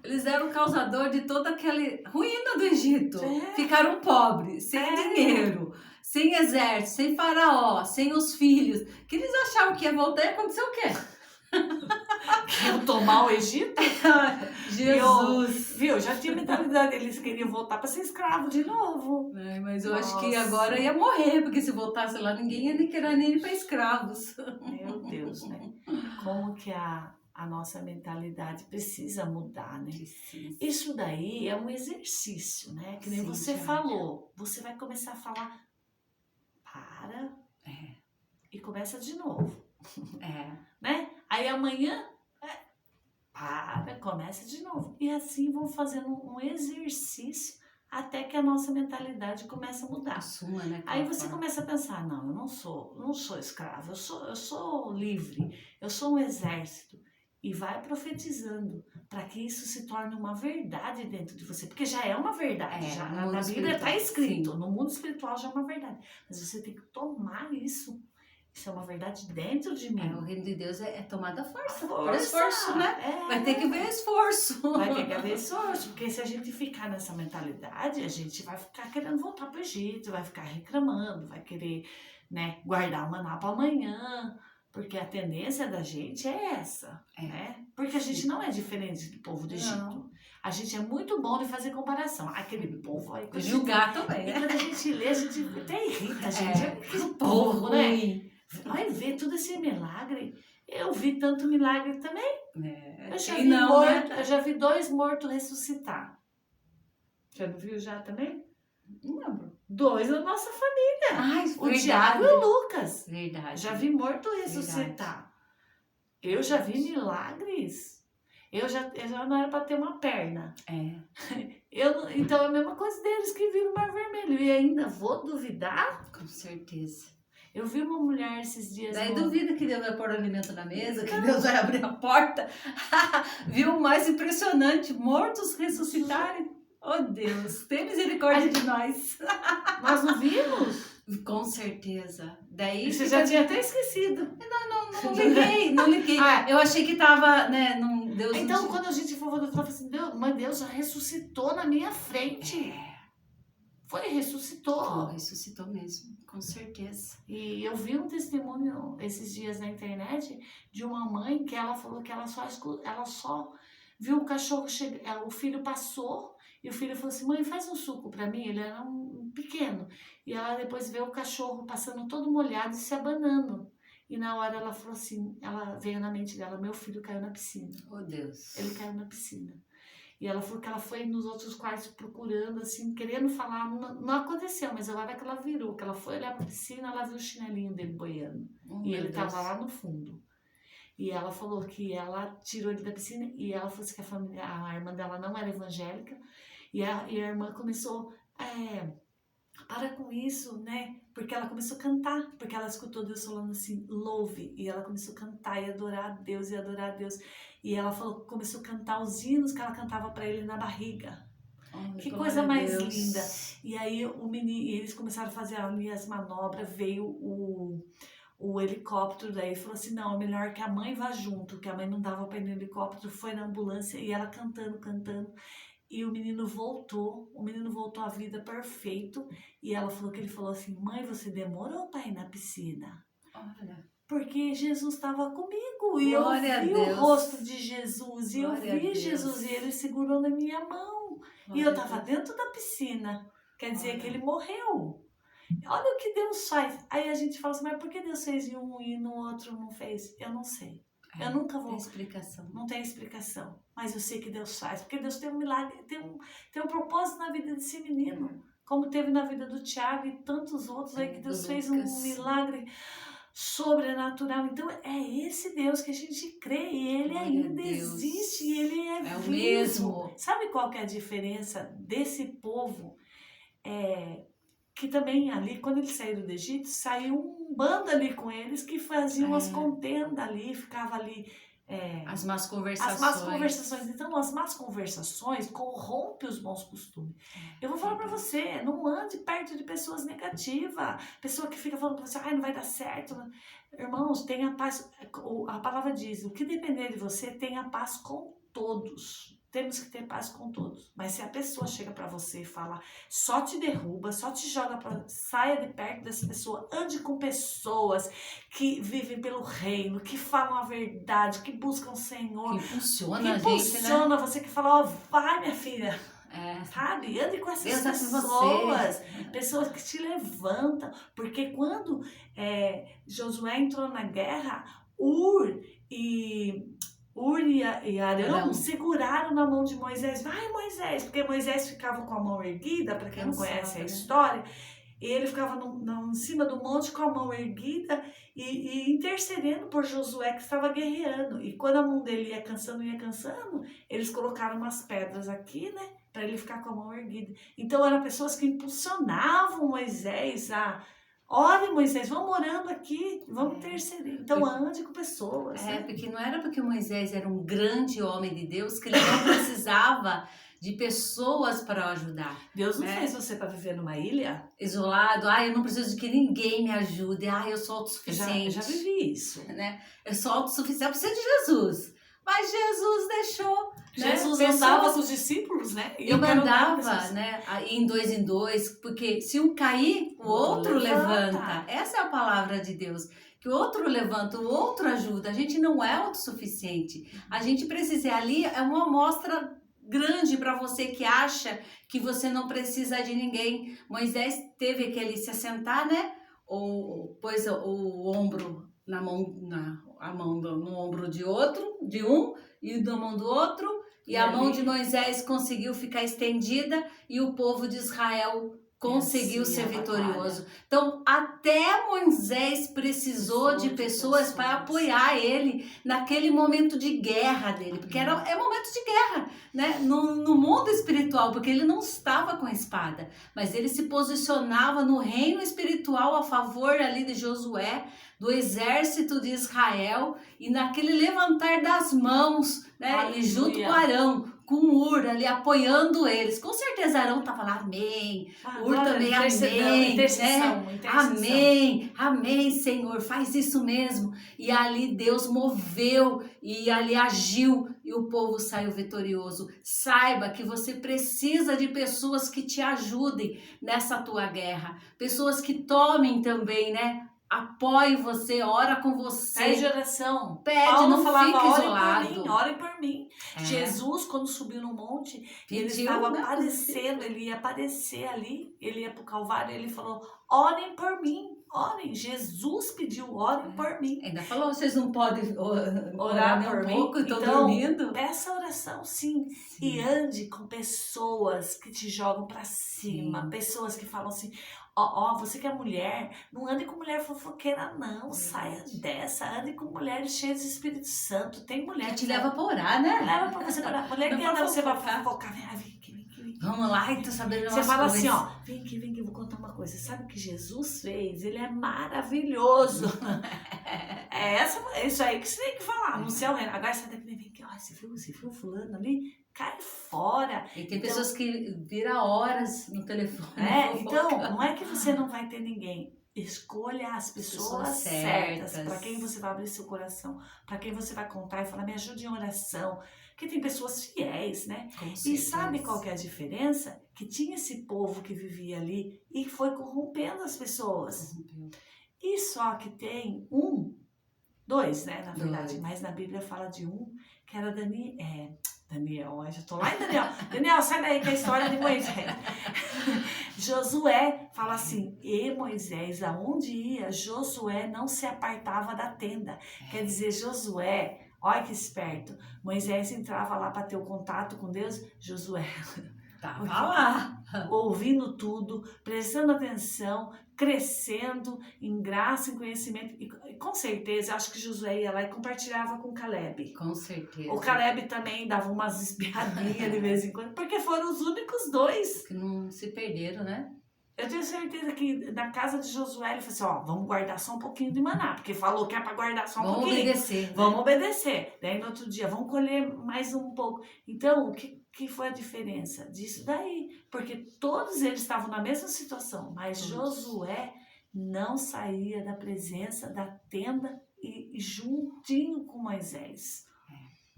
Eles eram o causador de toda aquela ruína do Egito. É. Ficaram pobres, sem dinheiro, sem exército, sem faraó, sem os filhos. Que eles achavam que ia voltar e aconteceu o quê? Queriam tomar o Egito? Jesus! Viu? Já tinha mentalidade, eles queriam voltar para ser escravo de novo. Mas eu acho que Nossa. agora ia morrer, porque se voltasse lá, ninguém ia nem querer nem ir para escravos. Meu Deus, né? Como que a nossa mentalidade precisa mudar, né? Precisa. Isso daí é um exercício, né? Que nem Sim, você Tiago. falou. Você vai começar a falar, para, e começa de novo, né? Aí amanhã, para, começa de novo. E assim vão fazendo um exercício até que a nossa mentalidade comece a mudar. Assuma, né? Aí você começa a pensar, não, eu não sou escravo, eu sou livre, eu sou um exército. E vai profetizando para que isso se torne uma verdade dentro de você. Porque já é uma verdade, já na Bíblia está escrito, no mundo espiritual já é uma verdade. Mas você tem que tomar isso. Isso é uma verdade dentro de mim. O reino de Deus é tomada força. Por esforço, né? Vai ter que haver esforço. Vai ter que haver esforço, porque se a gente ficar nessa mentalidade, a gente vai ficar querendo voltar para o Egito, vai ficar reclamando, vai querer, né, guardar o maná para amanhã, porque a tendência da gente é essa, né? Porque a gente não é diferente do povo do Egito. Não. A gente é muito bom de fazer comparação. Aquele povo aí. Julgar também, né? E quando a gente lê, a gente até irrita a gente. Aquele povo, né? Vai ver tudo esse milagre. Eu vi tanto milagre também. Eu já vi 2 mortos ressuscitar. Já não viu já também? Não lembro. 2 da nossa família. O Tiago e o Lucas. Verdade. Já vi morto ressuscitar. Eu já vi milagres. Eu já não era para ter uma perna. Então é a mesma coisa deles que viram o Mar Vermelho. E ainda vou duvidar? Com certeza. Eu vi uma mulher esses dias... Daí duvida que Deus vai pôr alimento na mesa, que Deus vai abrir a porta. Viu o mais impressionante? Mortos ressuscitarem. Oh Deus, tem misericórdia de nós. Nós não vimos? Com certeza. Daí você já tinha até esquecido. Não liguei. Eu achei que tava, né? Deus então, quando a gente for, eu falei assim, mas Deus já ressuscitou na minha frente. Ressuscitou. Ressuscitou mesmo, com certeza. E eu vi um testemunho esses dias na internet de uma mãe que ela falou que ela só viu o cachorro chegar, o filho passou e o filho falou assim, mãe, faz um suco pra mim, ele era um pequeno. E ela depois vê o cachorro passando todo molhado e se abanando. E na hora ela falou assim, ela veio na mente dela, meu filho caiu na piscina. Oh Deus. Ele caiu na piscina. E ela falou que ela foi nos outros quartos procurando, assim, querendo falar. Não aconteceu, mas a hora que ela virou, que ela foi olhar pra piscina, ela viu o chinelinho dele boiando. E ele tava lá no fundo. E ela falou que ela tirou ele da piscina e ela falou assim que a irmã dela não era evangélica. E a irmã começou, para com isso, né? Porque ela começou a cantar, porque ela escutou Deus falando assim, louve. E ela começou a cantar e adorar a Deus e adorar a Deus. E ela falou, começou a cantar os hinos que ela cantava para ele na barriga. Que coisa mais linda. E aí eles começaram a fazer ali as manobras, veio o helicóptero, daí falou assim, não, é melhor que a mãe vá junto, que a mãe não dava para ir no helicóptero, foi na ambulância e ela cantando. E o menino voltou à vida perfeito. E ela falou que ele falou assim, mãe, você demorou para ir na piscina. Olha. Porque Jesus estava comigo e Glória eu vi o rosto de Jesus e eu vi Jesus e ele segurou na minha mão. E eu estava dentro da piscina. Quer dizer que ele morreu. Olha o que Deus faz. Aí a gente fala assim, mas por que Deus fez em um e no outro não fez? Eu não sei. Eu nunca vou. Não tem explicação. Não tem explicação. Mas eu sei que Deus faz. Porque Deus tem um milagre, tem um propósito na vida desse menino. Como teve na vida do Tiago e tantos outros aí que Deus fez um milagre sobrenatural. Então é esse Deus que a gente crê e ele ainda existe e ele é vivo. O mesmo. Sabe qual que é a diferença desse povo? Que também ali, quando eles saíram do Egito, saiu um bando ali com eles que faziam as contendas ali, ficava ali... as más conversações. Então, as más conversações corrompem os bons costumes. Eu vou falar pra você, não ande perto de pessoas negativas, pessoa que fica falando pra você, não vai dar certo. Irmãos, tenha paz. A palavra diz, o que depender de você, tenha paz com todos. temos que ter paz com todos. Mas se a pessoa chega para você e fala, só te derruba, só te joga para... Saia de perto dessa pessoa. Ande com pessoas que vivem pelo reino, que falam a verdade, que buscam o Senhor. Que impulsiona Que a gente, né? impulsiona você, que fala, ó, vai minha filha. Sabe? Ande com essas Deus é por pessoas. você. Pessoas que te levantam. Porque quando Josué entrou na guerra, Ur e Arão seguraram na mão de Moisés. Vai, Moisés! Porque Moisés ficava com a mão erguida, para quem não conhece a história, e ele ficava em cima do monte com a mão erguida e intercedendo por Josué, que estava guerreando. E quando a mão dele ia cansando, eles colocaram umas pedras aqui, né? Para ele ficar com a mão erguida. Então eram pessoas que impulsionavam Moisés a... Olha, Moisés, vamos orando aqui, vamos interceder. Então ande com pessoas. Porque não era porque Moisés era um grande homem de Deus que ele não precisava de pessoas para ajudar. Deus não fez você para viver numa ilha? Isolado, eu não preciso de que ninguém me ajude, eu sou autossuficiente. Já vivi isso. Né? Eu sou autossuficiente, eu preciso de Jesus. Mas Jesus deixou. Jesus andava com os discípulos, né? Eu mandava, né? Em dois, porque se um cair, o outro levanta. Essa é a palavra de Deus. Que o outro levanta, o outro ajuda. A gente não é autossuficiente. A gente precisa ali, é uma amostra grande para você que acha que você não precisa de ninguém. Moisés teve que ele se assentar, né? Ou pôs o ombro na mão, a mão no ombro de um e na mão do outro, e a mão de Moisés conseguiu ficar estendida e o povo de Israel conseguiu ser vitorioso. Então, até Moisés precisou de pessoas para apoiar ele naquele momento de guerra dele, porque é momento de guerra, né? No mundo espiritual, porque ele não estava com a espada, mas ele se posicionava no reino espiritual a favor ali de Josué, do exército de Israel, e naquele levantar das mãos, né? E junto com Arão, com Ur ali apoiando eles. Com certeza Arão estava lá, amém. Ur também, amém. Intercessão. Amém, Senhor, faz isso mesmo. E ali Deus moveu e ali agiu e o povo saiu vitorioso. Saiba que você precisa de pessoas que te ajudem nessa tua guerra. Pessoas que tomem também, né? Apoie você, ora com você. Pede oração. Pede, Paulo não falava, fica isolado. Orem por mim. Jesus, quando subiu no monte, ele estava aparecendo, ele ia aparecer ali, ele ia para o Calvário, ele falou, orem por mim. Orem, Jesus pediu, orem por mim. Ainda falou, vocês não podem orar por mim? Pouco, então, dormindo. Peça oração, sim. E ande com pessoas que te jogam para cima, pessoas que falam assim, você que é mulher, não ande com mulher fofoqueira não, saia dessa, ande com mulheres cheias de Espírito Santo. Tem mulher que te leva para orar, né? Leva para você orar. Mulher que anda você vai fofocar, vem aqui. Vamos lá, e tu sabendo você fala assim, vem aqui, eu vou contar uma coisa. Sabe o que Jesus fez? Ele é maravilhoso. Isso aí que você tem que falar. No céu, agora você tem que vir aqui, você viu fulano ali? Cai fora. E tem pessoas que viram horas no telefone. Então, não é que você não vai ter ninguém. Escolha as pessoas certas. Para quem você vai abrir seu coração. Para quem você vai contar e falar, me ajude em oração. Porque tem pessoas fiéis, né? E sabe qual que é a diferença? Que tinha esse povo que vivia ali e foi corrompendo as pessoas. E só que tem dois, né? Na verdade, mas na Bíblia fala de que era Daniel, eu já tô lá em Daniel. Daniel, sai daí com a história de Moisés. Josué fala assim, e Moisés, aonde ia, Josué não se apartava da tenda. Quer dizer, Josué, olha que esperto, Moisés entrava lá para ter o contato com Deus, Josué tava lá, ouvindo tudo, prestando atenção, crescendo em graça, em conhecimento. E com certeza, acho que Josué ia lá e compartilhava com Caleb. Com certeza. O Caleb também dava umas espiadinhas de vez em quando, porque foram os únicos dois. Que não se perderam, né? Eu tenho certeza que na casa de Josué ele falou assim, vamos guardar só um pouquinho de maná, porque falou que é para guardar só um pouquinho. Vamos obedecer. Vamos obedecer. Daí no outro dia, vamos colher mais um pouco. Então, o que foi a diferença disso daí? Porque todos eles estavam na mesma situação, mas Josué não saía da presença da tenda e juntinho com Moisés.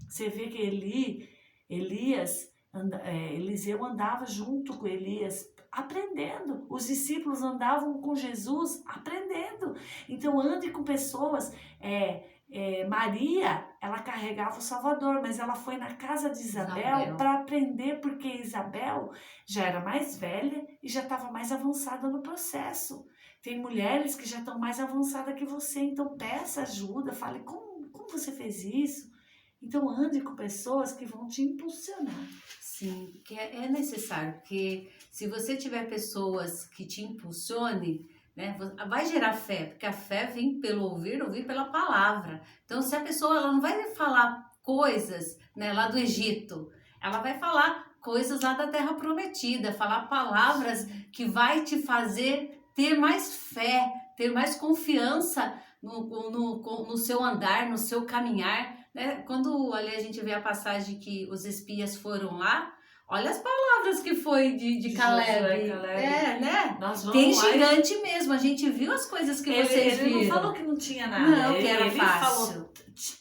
Você vê que Eliseu andava junto com Elias, aprendendo. Os discípulos andavam com Jesus, aprendendo. Então, ande com pessoas. Maria, ela carregava o Salvador, mas ela foi na casa de Isabel para aprender, porque Isabel já era mais velha e já estava mais avançada no processo. Tem mulheres que já estão mais avançadas que você, então peça ajuda, fale como você fez isso. Então ande com pessoas que vão te impulsionar. Sim, que é necessário, porque se você tiver pessoas que te impulsionem, né, vai gerar fé, porque a fé vem pelo ouvir pela palavra. Então, se a pessoa ela não vai falar coisas, né, lá do Egito, ela vai falar coisas lá da Terra Prometida, falar palavras que vai te fazer ter mais fé, ter mais confiança no seu andar, no seu caminhar, né? Quando ali a gente vê a passagem que os espias foram lá, olha as palavras que foi de Caleb. Né? Tem gigante mesmo, a gente viu as coisas que vocês viram. Ele não falou que não tinha nada. Não, que era fácil. Ele falou,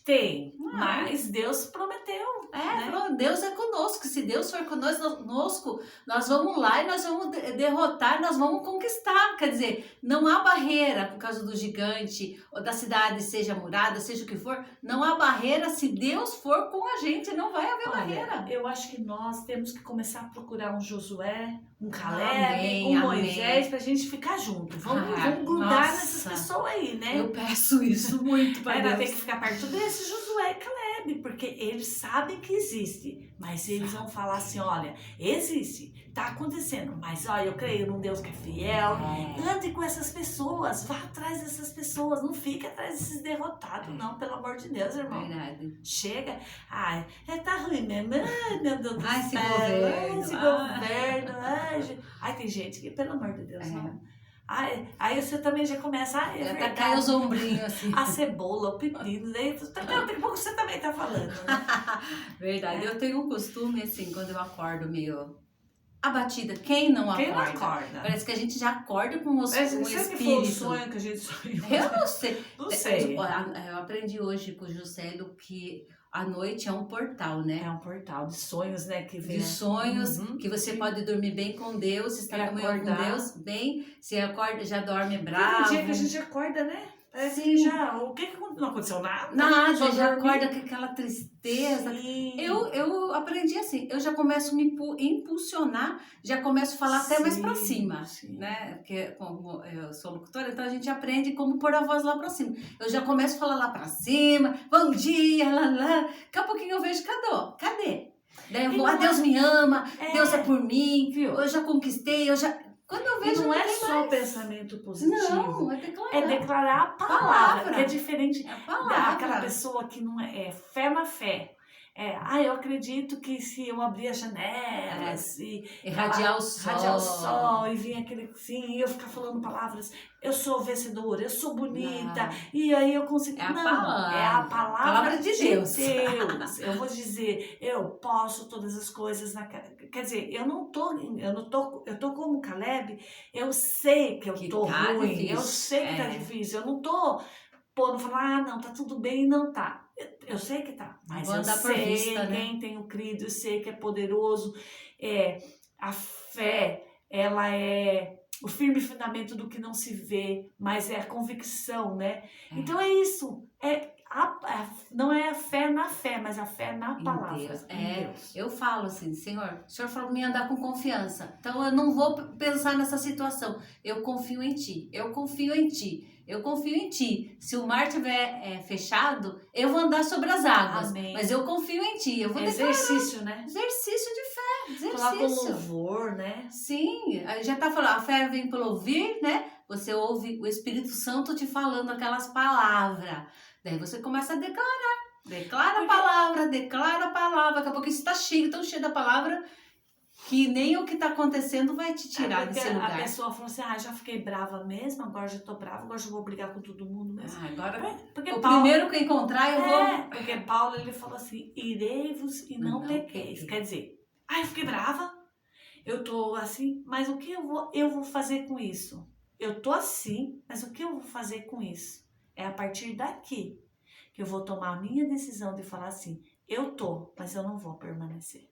tem, mas Deus prometeu. Né? Falou, Deus é conosco, se Deus for conosco, nós vamos lá e nós vamos derrotar, nós vamos conquistar. Quer dizer, não há barreira por causa do gigante, ou da cidade seja murada, seja o que for, não há barreira se Deus for com a gente, não vai haver barreira. Eu acho que nós temos que começar a procurar um Josué, um Caleb, um Moisés, pra gente ficar junto. Vamos grudar nessas pessoas aí, né? Eu peço isso muito para Deus. Tem que ficar perto desse Josué e Caleb, porque eles sabem que existe, mas eles vão falar assim, olha, existe, tá acontecendo, mas olha, eu creio num Deus que é fiel. Ande com essas pessoas, vá atrás dessas pessoas, não fique atrás desses derrotados, não, pelo amor de Deus, irmão. Verdade. Chega, tá ruim mesmo, ai meu Deus do céu, esse governo, ai, tem gente que, pelo amor de Deus, não. Aí você também já começa a cair os ombrinhos assim. A cebola, o pepino, daí daqui a pouco você também tá falando, né? Verdade, eu tenho um costume assim, quando eu acordo meio abatida, quem não acorda? Parece que a gente já acorda com o espírito. Que foi o sonho que a gente sonhou? Eu não sei. Não sei. Eu aprendi hoje com o Juscelio que a noite é um portal, né? É um portal de sonhos, né? Que vem. De sonhos, que você pode dormir bem com Deus, estar com Deus bem. Você acorda, já dorme bravo. Tem dia que a gente acorda, né? Parece que o que não aconteceu nada? Nada, já acorda com aquela tristeza. Eu aprendi assim, eu já começo a me impulsionar, já começo a falar até mais pra cima, né? Porque como eu sou locutora, então a gente aprende como pôr a voz lá pra cima. Eu já começo a falar lá pra cima, bom dia, lá. Daqui a pouquinho eu vejo, cadê? Daí eu vou, Deus me ama, Deus é por mim, viu? Eu já conquistei, Quando eu vejo, não é só pensamento positivo. Não, é declarar a palavra. Que é diferente daquela daquela pessoa que não é fé na fé. Eu acredito que se eu abrir as janelas e irradiar o sol e vir aquele e eu ficar falando palavras, eu sou vencedora, eu sou bonita, e aí eu consigo. É a palavra de Deus. Eu vou dizer, eu posso todas as coisas quer dizer, eu tô como Caleb, eu sei que eu tô ruim, difícil. Eu sei que tá difícil, eu não tô falando, não, tá tudo bem, não tá. Eu sei que tá, mas eu sei quem tenho crido, eu sei que é poderoso. A fé, ela é o firme fundamento do que não se vê, mas é a convicção, né? Então é isso, não é a fé na fé, mas a fé na palavra. Deus. Eu falo assim, Senhor, o Senhor falou pra mim andar com confiança, então eu não vou pensar nessa situação, eu confio em Ti, eu confio em Ti. Eu confio em Ti. Se o mar estiver fechado, eu vou andar sobre as águas. Amém. Mas eu confio em Ti. Eu vou exercício, né? Exercício de fé. Exercício. Falar com louvor, né? Sim. Já tá falando, a fé vem pelo ouvir, né? Você ouve o Espírito Santo te falando aquelas palavras. Daí você começa a declarar. Declara a palavra. Daqui a pouco você está tão cheio da palavra, que nem o que está acontecendo vai te tirar desse lugar. A pessoa falou assim, já fiquei brava mesmo, agora já tô brava, agora já vou brigar com todo mundo mesmo. Agora primeiro que encontrar eu vou... Porque Paulo, ele falou assim, irei-vos e não pequeis. Quer dizer, eu fiquei brava, eu tô assim, mas o que eu vou fazer com isso? Eu tô assim, mas o que eu vou fazer com isso? É a partir daqui que eu vou tomar a minha decisão de falar assim, eu tô, mas eu não vou permanecer.